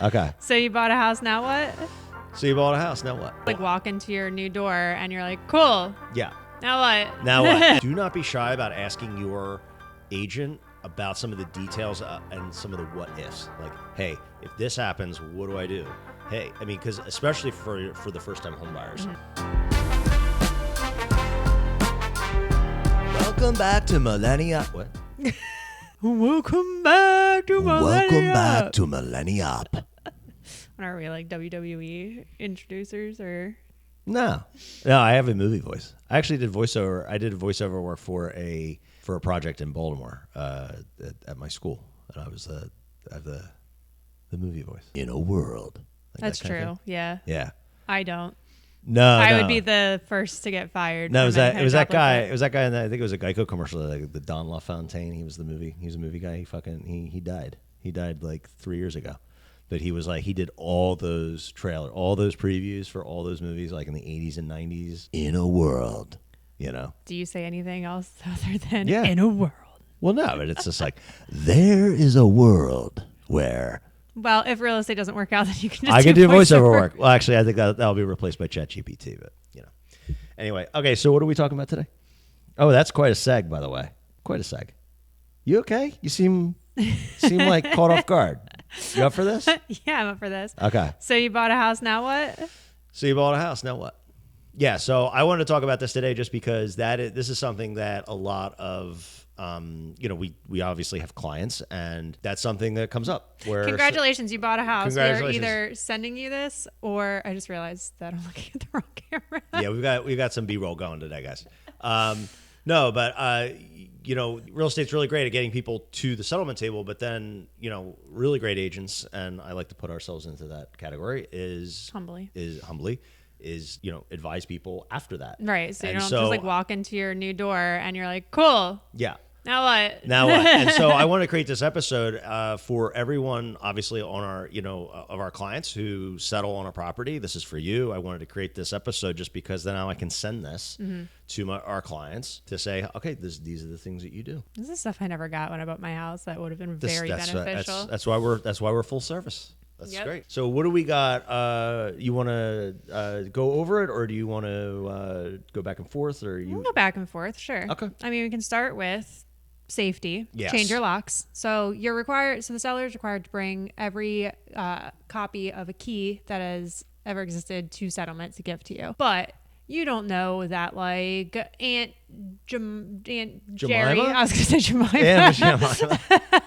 Okay. So you bought a house, now what? So you bought a house, now what? Like walk into your new door and you're like, cool. Yeah. Now what? Now what? Do not be shy about asking your agent about some of the details and some of the what ifs. Like, hey, if this happens, what do I do? Hey, I mean, because especially for the first time home buyers. Welcome back to Millennia. What? Welcome back to Millennia. Welcome back to Millennia. Are we like WWE introducers or? No, I have a movie voice. I actually did voiceover. I did voiceover work for a project in Baltimore at my school, and I was the movie voice in a world. Like That's that kind of true. Yeah. Yeah. I don't. No, I no. would be the first to get fired. No, it was that guy. Like It was that guy in I think it was a Geico commercial. Like the Don LaFontaine. He was a movie guy. He died. He died like 3 years ago. But he was like, he did all those previews for all those movies, like in the 80s and 90s. In a world, you know. Do you say anything else other than Yeah. in a world? Well, no, but it's just like, there is a world where. Well, if real estate doesn't work out, then you can just I can do voiceover work. Well, actually, I think that'll be replaced by ChatGPT, but, you know. Anyway, okay, so what are we talking about today? Oh, that's quite a seg, by the way. Quite a seg. You okay? You seem like caught off guard. You up for this? Yeah, I'm up for this. Okay. So you bought a house, now what? So you bought a house, now what? Yeah, so I wanted to talk about this today just because this is something that a lot of, we obviously have clients, and that's something that comes up. Where Congratulations, you bought a house. We're Congratulations. either sending you this, or I just realized that I'm looking at the wrong camera. Yeah, we've got some B-roll going today, guys. No, but real estate's really great at getting people to the settlement table, but then, really great agents, and I like to put ourselves into that category, humbly advise people after that. Right. So you don't just like walk into your new door and you're like, cool. Yeah. Now what? Now what? And so I want to create this episode for everyone, obviously, on our, of our clients who settle on a property. This is for you. I wanted to create this episode just because then now I can send this to our clients to say, okay, these are the things that you do. This is stuff I never got when I bought my house. That would have been very beneficial. That's why we're full service. That's great. So what do we got? You want to go over it, or do you want to go back and forth? Or We'll go back and forth, sure. Okay. I mean, we can start with safety. Yes. Change your locks. So the seller is required to bring every copy of a key that has ever existed to settlement to give to you. But you don't know that, like, Aunt Jerry. I was going to say Jemima.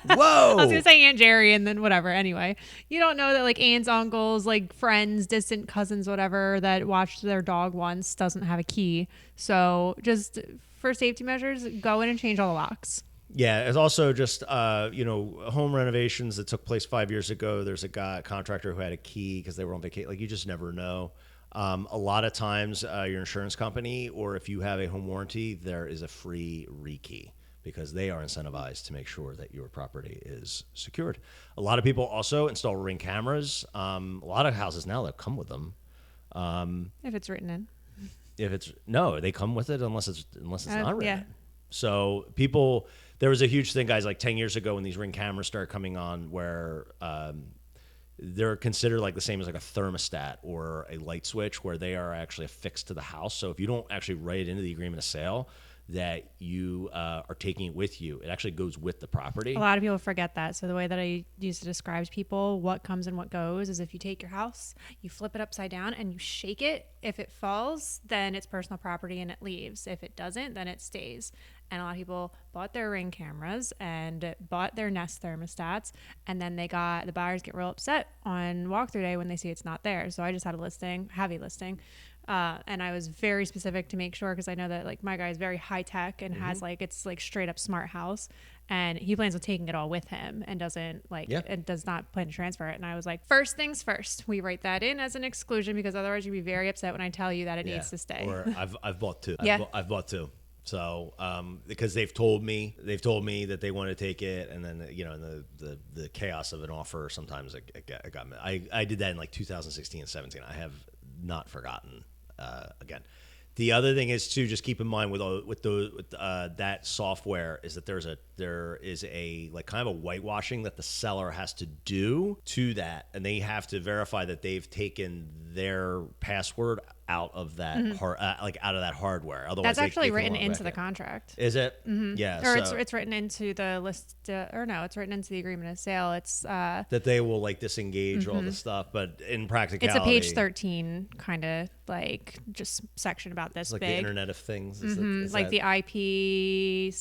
Whoa. I was going to say Aunt Jerry and then whatever. Anyway, you don't know that, like, aunts, uncles, like, friends, distant cousins, whatever, that watched their dog once doesn't have a key. So just for safety measures, go in and change all the locks. Yeah, it's also just, home renovations that took place 5 years ago. There's a contractor who had a key because they were on vacation. Like, you just never know. A lot of times your insurance company, or if you have a home warranty, there is a free rekey because they are incentivized to make sure that your property is secured. A lot of people also install Ring cameras. A lot of houses now that come with them. If it's written in. No, they come with it unless it's not written. Yeah. So there was a huge thing, guys, like 10 years ago when these Ring cameras started coming on where they're considered like the same as like a thermostat or a light switch, where they are actually affixed to the house. So if you don't actually write it into the agreement of sale that you are taking it with you, it actually goes with the property. A lot of people forget that. So the way that I use to describe to people what comes and what goes is if you take your house, you flip it upside down and you shake it. If it falls, then it's personal property and it leaves. If it doesn't, then it stays. And a lot of people bought their Ring cameras and bought their Nest thermostats, and then the buyers get real upset on walkthrough day when they see it's not there. So I just had a heavy listing. And I was very specific to make sure, because I know that like my guy is very high tech and has it's like straight up smart house, and he plans on taking it all with him and does not plan to transfer it. And I was like, first things first, we write that in as an exclusion, because otherwise you'd be very upset when I tell you that it needs to stay. Or I've bought two. Yeah. I've bought two. So, because they've told me that they want to take it, and then in the chaos of an offer, sometimes I did that in like 2016 and 17. I have not forgotten again. The other thing is to just keep in mind with that software is that there is a like kind of a whitewashing that the seller has to do to that, and they have to verify that they've taken their password out of that out of that hardware. Otherwise, That's actually they can written log into back the in. contract. Is it? Yeah. Or So it's written into the list, or no, it's written into the agreement of sale. It's that they will like disengage all the stuff, but in practicality, it's a page 13 kind of like just section about this it's like big. the Internet of Things. Is Like that, the IP,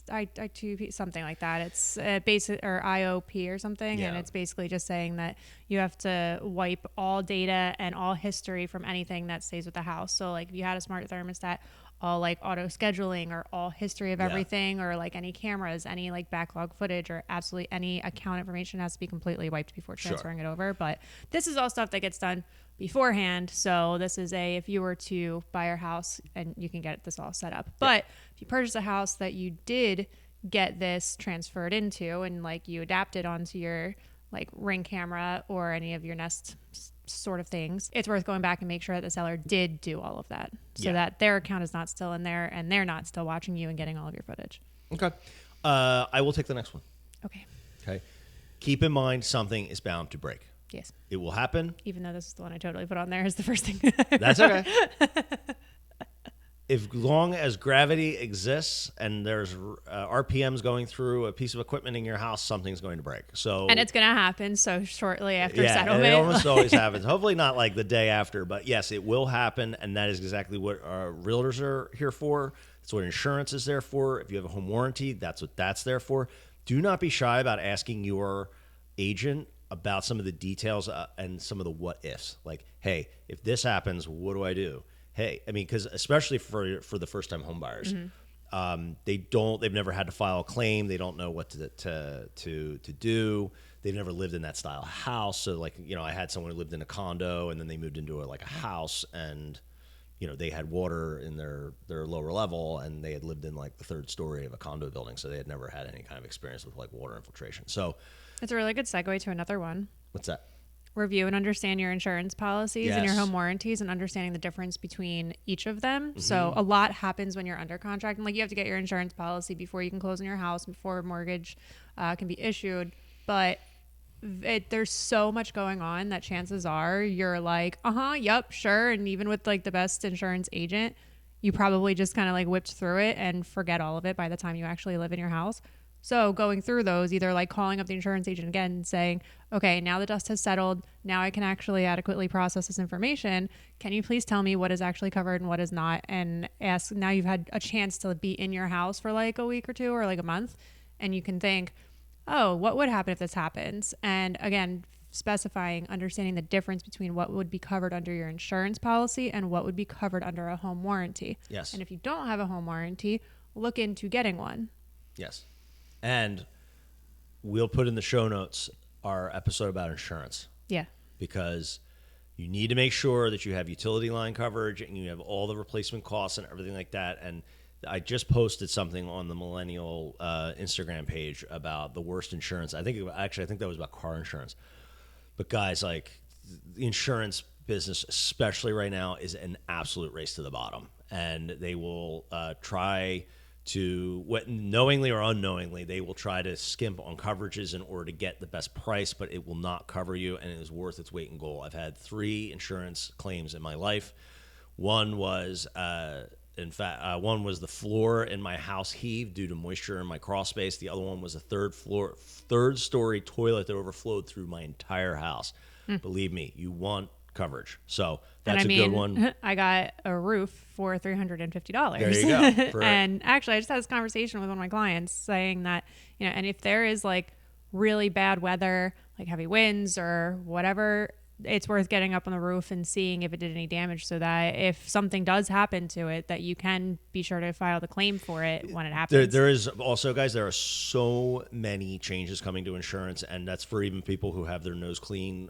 I2P, something like that. It's basic or IOP or something, and Yeah. it's basically just saying that you have to wipe all data and all history from anything that stays with the house. So like if you had a smart thermostat, all like auto scheduling or all history of everything, or like any cameras, any like backlog footage, or absolutely any account information has to be completely wiped before transferring it over. But this is all stuff that gets done beforehand. So this is if you were to buy your house and you can get this all set up. But if you purchase a house that you did get this transferred into and like you adapted onto your like Ring camera or any of your Nest sort of things, it's worth going back and make sure that the seller did do all of that so that their account is not still in there and they're not still watching you and getting all of your footage. Okay. I will take the next one. Okay. Okay. Keep in mind something is bound to break. Yes. It will happen. Even though this is the one I totally put on there is the first thing. That's okay. If long as gravity exists and there's RPMs going through a piece of equipment in your house, something's going to break. So And it's going to happen so shortly after yeah, settlement. it almost always happens. Hopefully not like the day after, but yes, it will happen, and that is exactly what realtors are here for. That's what insurance is there for. If you have a home warranty, that's what that's there for. Do not be shy about asking your agent about some of the details and some of the what ifs. Like, hey, if this happens, what do I do? Hey, I mean, because especially for the first time home buyers, they've never had to file a claim. They don't know what to do. They've never lived in that style of house. So like, I had someone who lived in a condo and then they moved into a house, and they had water in their lower level, and they had lived in like the third story of a condo building. So they had never had any kind of experience with like water infiltration. So It's a really good segue to another one. what's that? Review and understand your insurance policies and your Yes. home warranties, and understanding the difference between each of them. So a lot happens when you're under contract, and like you have to get your insurance policy before you can close on your house, before a mortgage can be issued. But there's so much going on that chances are you're like, yep, sure. And even with like the best insurance agent, you probably just kind of like whipped through it and forget all of it by the time you actually live in your house. So going through those, either like calling up the insurance agent again and saying, okay, now the dust has settled. Now I can actually adequately process this information. Can you please tell me what is actually covered and what is not? And ask, now you've had a chance to be in your house for like a week or two or like a month. And you can think, oh, what would happen if this happens? And again, specifying, understanding the difference between what would be covered under your insurance policy and what would be covered under a home warranty. Yes. And if you don't have a home warranty, look into getting one. Yes. And we'll put in the show notes our episode about insurance, Yeah. because you need to make sure that you have utility line coverage and you have all the replacement costs and everything like that. And I just posted something on the Millennial Instagram page about the worst insurance. I think that was about car insurance. But guys, like, the insurance business, especially right now, is an absolute race to the bottom. And they will try to, knowingly or unknowingly, they will try to skimp on coverages in order to get the best price, but it will not cover you, and it is worth its weight in gold. I've had 3 insurance claims in my life. One was, one was the floor in my house heaved due to moisture in my crawl space. The other one was a third story toilet that overflowed through my entire house. Believe me, you want coverage. So that's a good one. I got a roof for $350. There you go. And actually, I just had this conversation with one of my clients saying that, and if there is like really bad weather, like heavy winds or whatever, it's worth getting up on the roof and seeing if it did any damage, so that if something does happen to it, that you can be sure to file the claim for it when it happens. There is also, guys, there are so many changes coming to insurance, and that's for even people who have their nose clean,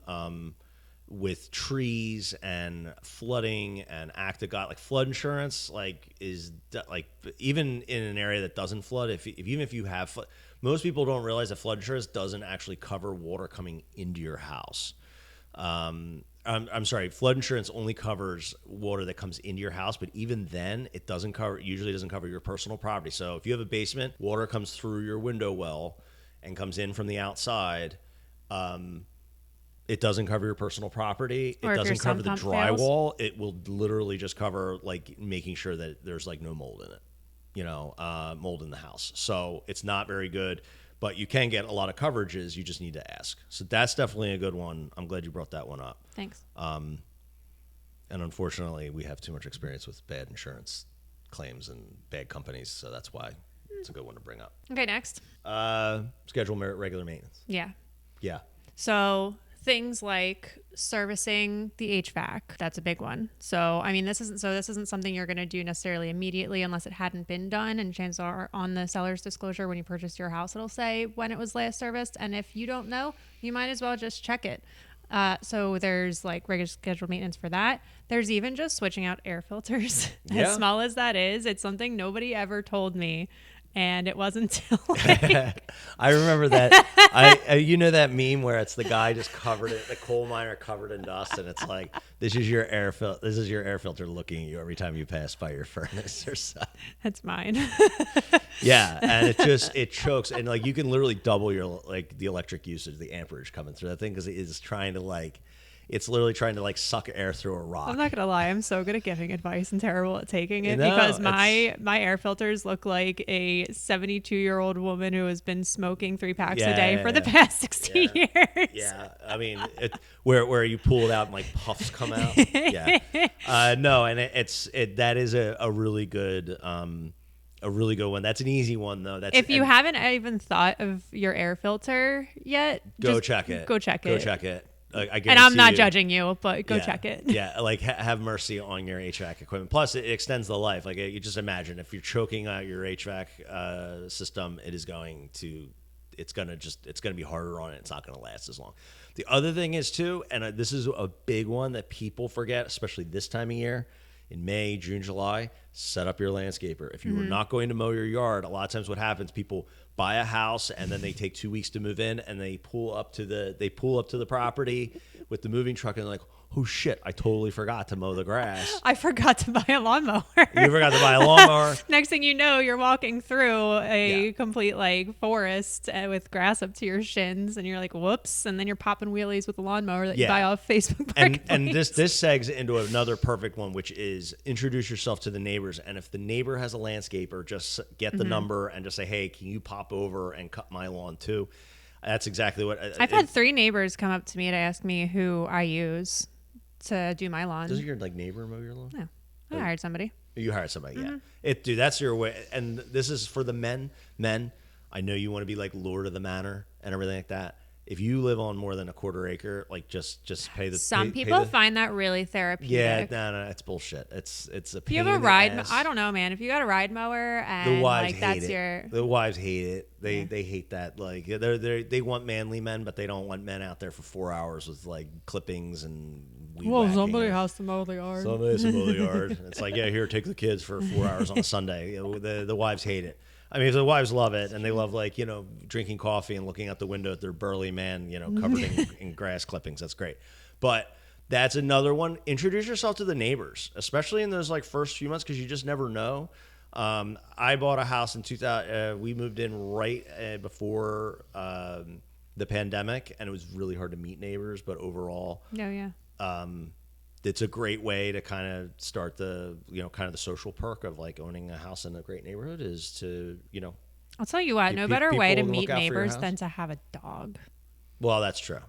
with trees and flooding and act of God. Like, flood insurance, like, is like, even in an area that doesn't flood, even if you have flood, most people don't realize that flood insurance doesn't actually cover water coming into your house. I'm sorry, flood insurance only covers water that comes into your house, but even then, it usually doesn't cover your personal property. So if you have a basement, water comes through your window well and comes in from the outside. It doesn't cover your personal property. It Or if your doesn't cover sump the pump fails. drywall. It will literally just cover like making sure that there's like no mold in it, mold in the house. So it's not very good, but you can get a lot of coverages. You just need to ask. So that's definitely a good one. I'm glad you brought that one up. Thanks. And unfortunately, we have too much experience with bad insurance claims and bad companies. So that's why it's a good one to bring up. Okay, next. Schedule regular maintenance. Yeah. Yeah. So things like servicing the HVAC, that's a big one. So, I mean, this isn't something you're going to do necessarily immediately unless it hadn't been done. And chances are on the seller's disclosure when you purchased your house, it'll say when it was last serviced. And if you don't know, you might as well just check it. So there's like regular scheduled maintenance for that. There's even just switching out air filters. Yeah. As small as that is, it's something nobody ever told me. And it wasn't until like I remember that. You know that meme where it's the guy just covered it, the coal miner covered in dust, and it's like this is your air filter looking at you every time you pass by your furnace or something. that's mine. Yeah, and it chokes, and like you can literally double your like the electric usage, the amperage coming through that thing because it is trying to like. It's literally trying to like suck air through a rock. I'm not gonna lie, I'm so good at giving advice and terrible at taking it No, because my air filters look like a 72-year-old woman who has been smoking 3 packs a day for the past 60 years. Yeah, I mean, where you pull it out and like puffs come out. Yeah, no, and that is a really good one. That's an easy one though. If you haven't even thought of your air filter yet, go check it. Go check it. And I'm not judging you, but go check it. Yeah, like have mercy on your HVAC equipment. Plus, it extends the life. Like you just imagine if you're choking out your HVAC system, it's gonna be harder on it. It's not gonna last as long. The other thing is too, and this is a big one that people forget, especially this time of year. In May, June, July, set up your landscaper. If you were not going to mow your yard, a lot of times what happens, people buy a house and then they take 2 weeks to move in and they pull up to the property with the moving truck and they're like, oh shit, I totally forgot to mow the grass. I forgot to buy a lawnmower. You forgot to buy a lawnmower. Next thing you know, you're walking through a complete like forest with grass up to your shins, and you're like, "Whoops!" And then you're popping wheelies with a lawnmower that you buy off Facebook Marketplace. And this segs into another perfect one, which is introduce yourself to the neighbors. And if the neighbor has a landscaper, just get the number and just say, "Hey, can you pop over and cut my lawn too?" That's exactly what I've had 3 neighbors come up to me to ask me who I use to do my lawn. Does your like neighbor mow your lawn? No, I hired somebody. You hired somebody, yeah. Dude, that's your way. And this is for the men. Men, I know you want to be like lord of the manor and everything like that. If you live on more than a quarter acre, like just pay the. Some people find that really therapeutic. Yeah, no, it's bullshit. It's a pain. If you have a ride, I don't know, man. If you got a ride mower and the wives like that's hate your. The wives hate it. They hate that. Like they want manly men, but they don't want men out there for 4 hours with like clippings and. Somebody has to mow the yard. Somebody has to mow the yard. It's like, yeah, here, take the kids for 4 hours on a Sunday. The wives hate it. I mean, the wives love it, and they love like drinking coffee and looking out the window at their burly man, covered in grass clippings. That's great, but that's another one. Introduce yourself to the neighbors, especially in those like first few months, because you just never know. I bought a house in 2000. We moved in right before the pandemic, and it was really hard to meet neighbors. But overall, it's a great way to kind of start the kind of the social perk of like owning a house in a great neighborhood is to I'll tell you what, no better way to meet neighbors than to have a dog. Well, that's true.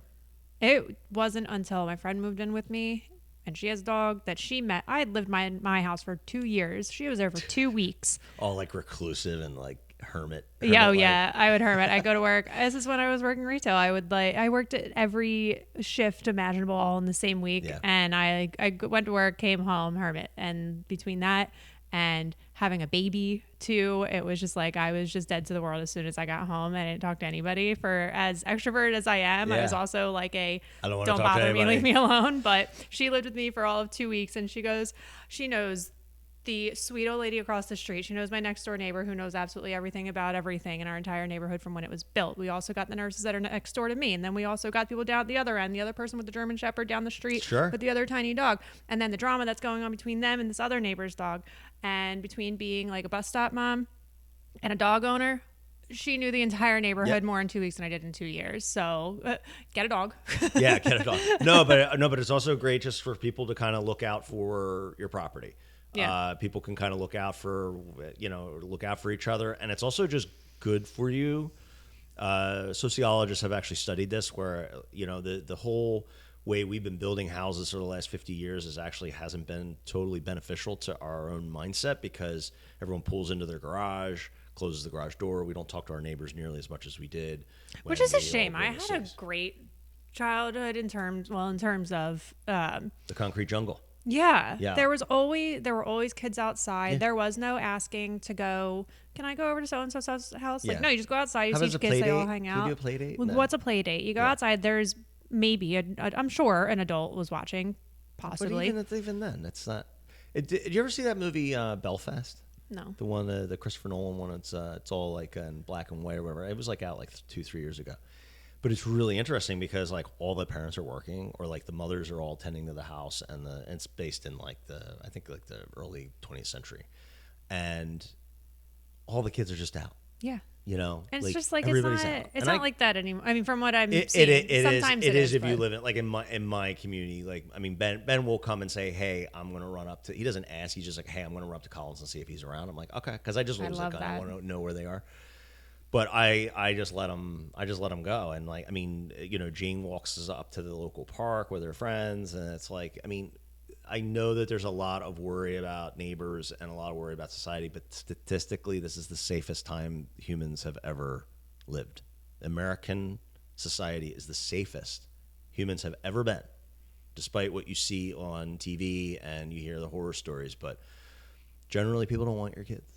It wasn't until my friend moved in with me and she has a dog that she met. I had lived my house for 2 years. She was there for 2 weeks. All like reclusive and like hermit. Yeah, I would hermit. I go to work. This is when I was working retail. I worked at every shift imaginable all in the same week, and I went to work, came home, hermit, and between that and having a baby too, it was just like I was just dead to the world as soon as I got home. I didn't talk to anybody. For as extroverted as I am, I was also like I don't bother me, leave me alone. But she lived with me for all of 2 weeks, and she knows the sweet old lady across the street. She knows my next door neighbor who knows absolutely everything about everything in our entire neighborhood from when it was built. We also got the nurses that are next door to me. And then we also got people down at the other end, the other person with the German Shepherd down the street Sure. with the other tiny dog. And then the drama that's going on between them and this other neighbor's dog. And between being like a bus stop mom and a dog owner, she knew the entire neighborhood Yep. more in 2 weeks than I did in 2 years. So get a dog. Yeah, get it on. No, but it's also great just for people to kind of look out for your property. Yeah. People can kind of look out for each other, and it's also just good for you. Sociologists have actually studied this, where the whole way we've been building houses for the last 50 years hasn't been totally beneficial to our own mindset, because everyone pulls into their garage, closes the garage door. We don't talk to our neighbors nearly as much as we did. Which is a shame. I had a great childhood in terms of the concrete jungle. yeah. Yeah. There were always kids outside. Yeah. There was no asking to go, can I go over to so and so's house? Like, Yeah. no, you just go outside, you How see about a kids, play they all date? hang Can out. we do a play date? Well, No. what's a play date? You go outside, there's maybe I'm sure an adult was watching, possibly. But even then, it's not. Did you ever see that movie Belfast? No. The one, the Christopher Nolan one. It's all like in black and white or whatever. It was like out like 2-3 years ago, but it's really interesting because like all the parents are working, or like the mothers are all tending to the house, and it's based in like I think like the early 20th century, and all the kids are just out. Yeah. And it's just like everybody's it's out. not And like that anymore. I mean, from what I'm it seeing, is sometimes it is if but you live in like in my community. Like, I mean, Ben will come and say, hey, I'm gonna run up to, he doesn't ask, he's just like, hey, I'm gonna run up to Collins and see if he's around. I'm like, okay, because I just I was love like, I that. want to know where they are. But I just let them go. And like, I mean, Jane walks up to the local park with her friends, and it's like, I mean, I know that there's a lot of worry about neighbors and a lot of worry about society, but statistically, this is the safest time humans have ever lived. American society is the safest humans have ever been, despite what you see on TV and you hear the horror stories. But generally, people don't want your kids.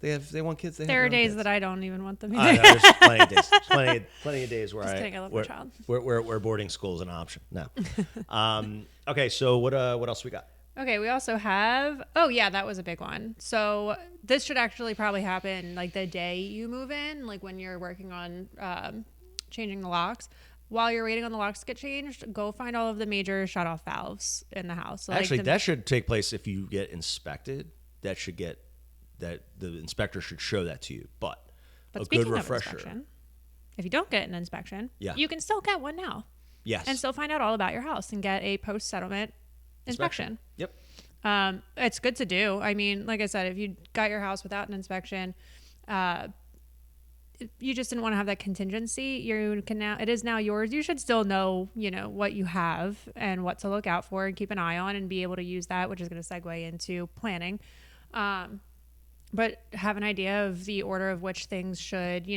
They want kids. there are days that I don't even want them. I know, there's plenty of days. Plenty of days where Just kidding, I love my child. where boarding school is an option. No. Okay, so what else we got? Okay, we also have, oh yeah, that was a big one. So this should actually probably happen like the day you move in, like when you're working on changing the locks. While you're waiting on the locks to get changed, go find all of the major shut-off valves in the house. So, Actually, that should take place if you get inspected. That the inspector should show that to you. But a speaking good of refresher. inspection, if you don't get an inspection, Yeah. you can still get one now. Yes. And still find out all about your house and get a post-settlement inspection. Yep. It's good to do. I mean, like I said, if you got your house without an inspection, you just didn't want to have that contingency. It is now yours. You should still know, what you have and what to look out for and keep an eye on and be able to use that, which is going to segue into planning. But have an idea of the order of which things should,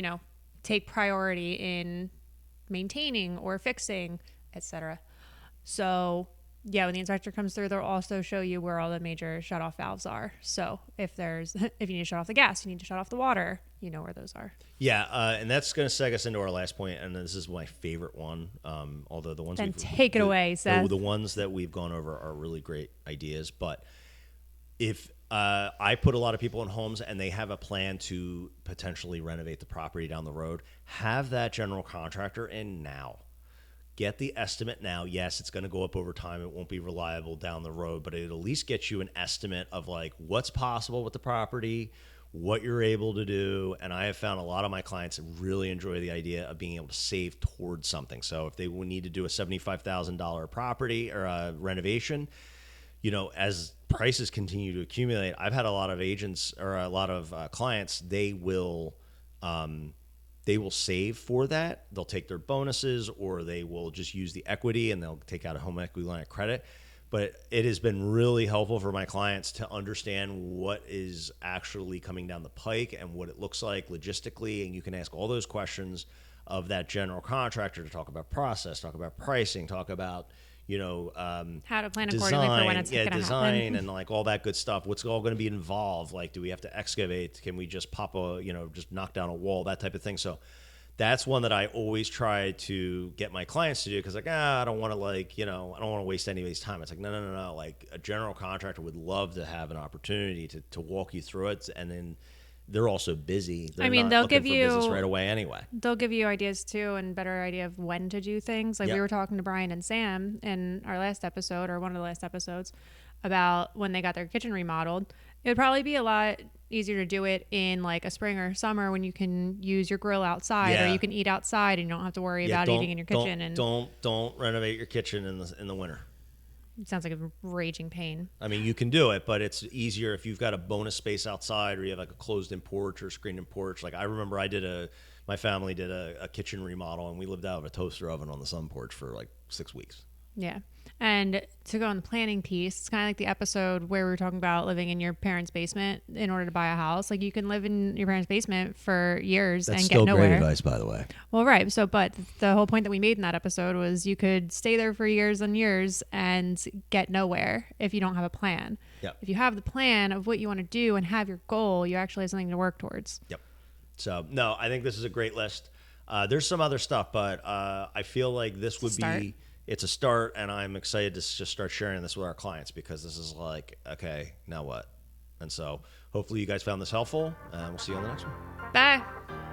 take priority in maintaining or fixing, etc. So yeah, when the inspector comes through, they'll also show you where all the major shut-off valves are. So if you need to shut off the gas, you need to shut off the water, you know where those are. Yeah, and that's going to seg us into our last point, and this is my favorite one. Although the ones then take it away, Seth. The ones that we've gone over are really great ideas, but if I put a lot of people in homes and they have a plan to potentially renovate the property down the road, have that general contractor in now. Get the estimate now. Yes, it's going to go up over time. It won't be reliable down the road, but it'll at least get you an estimate of like what's possible with the property, what you're able to do. And I have found a lot of my clients really enjoy the idea of being able to save towards something. So if they need to do a $75,000 property or a renovation, as prices continue to accumulate, I've had a lot of agents or a lot of clients, they will save for that. They'll take their bonuses, or they will just use the equity and they'll take out a home equity line of credit. But it has been really helpful for my clients to understand what is actually coming down the pike and what it looks like logistically. And you can ask all those questions of that general contractor to talk about process, talk about pricing, talk about how to plan accordingly for when it's going to design happen. and like all that good stuff. What's all going to be involved? Like, do we have to excavate? Can we just just knock down a wall? That type of thing. So that's one that I always try to get my clients to do because like, I don't want to like, I don't want to waste anybody's time. It's like, no. Like a general contractor would love to have an opportunity to walk you through it. And then they're also busy. They're not they'll looking give for you business right away anyway. They'll give you ideas too and better idea of when to do things. Like we were talking to Brian and Sam in our last episode or one of the last episodes about when they got their kitchen remodeled. It would probably be a lot easier to do it in like a spring or summer when you can use your grill outside or you can eat outside and you don't have to worry about eating in your kitchen. Don't renovate your kitchen in the winter. It sounds like a raging pain. I mean, you can do it, but it's easier if you've got a bonus space outside or you have like a closed-in porch or screened-in porch. Like I remember my family did a kitchen remodel and we lived out of a toaster oven on the sun porch for like 6 weeks. Yeah. And to go on the planning piece, it's kind of like the episode where we were talking about living in your parents' basement in order to buy a house. Like you can live in your parents' basement for years and get nowhere. That's still great advice, by the way. Well, right. So, but the whole point that we made in that episode was you could stay there for years and years and get nowhere if you don't have a plan. Yep. If you have the plan of what you want to do and have your goal, you actually have something to work towards. Yep. So, no, I think this is a great list. There's some other stuff, but I feel like this would be... It's a start, and I'm excited to just start sharing this with our clients because this is like, okay, now what? And so hopefully you guys found this helpful, and we'll see you on the next one. Bye.